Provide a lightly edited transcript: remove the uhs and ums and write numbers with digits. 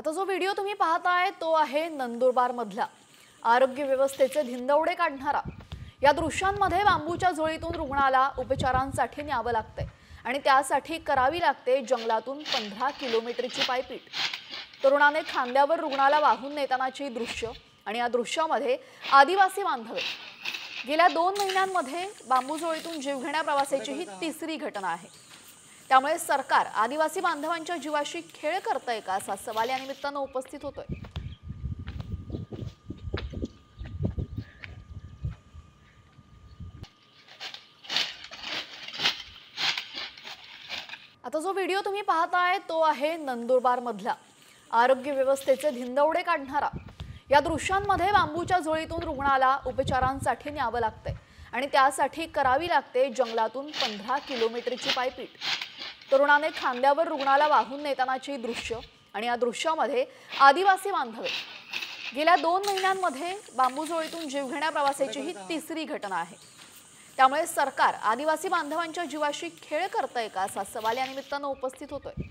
आता जो व्हिडिओ तुम्ही पाहताय तो आहे नंदुरबार मधला आरोग्य व्यवस्थेचे धिंदवडे काढणारा। या दृश्यांमध्ये बांबूच्या झोळीतून रुग्णाला उपचारांसाठी न्यावं लागतंय आणि त्यासाठी करावी लागते जंगलातून 15 किलोमीटरची पायपीट। तरुणाने खांद्यावर रुग्णाला वाहून नेतानाची दृश्य आणि या दृश्यामध्ये आदिवासी बांधव गेल्या 2 महिन्यांमध्ये बांबू झोळीतून जीवघेण्या प्रवासाची ही तिसरी घटना आहे। त्यामुळे सरकार आदिवासी बांधवांच्या जीवाशी खेळ करतंय का असा सवाल या निमित्तानं उपस्थित होतोय। आता जो व्हिडिओ तुम्ही पाहताय तो आहे नंदुरबार मधला आरोग्य व्यवस्थेचे धिंदवडे काढणारा। या दृश्यांमध्ये बांबूच्या झोळीतून रुग्णाला उपचारांसाठी न्यावं लागतंय आणि त्यासाठी करावी लागते जंगलातून 15 किलोमीटरची पायपीट। तरुणाने खांद्यावर रुग्णाला वाहून नेतानाची दृश्य आणि या दृश्यामध्ये आदिवासी बांधव गेल्या 2 महिन्यांमध्ये बांबू झोळीतून जीवघेण्या प्रवासाची ही तिसरी घटना आहे। त्यामुळे सरकार आदिवासी बांधवांच्या जीवाशी खेळ करतंय का असा सवाल या निमित्तानं उपस्थित होतोय।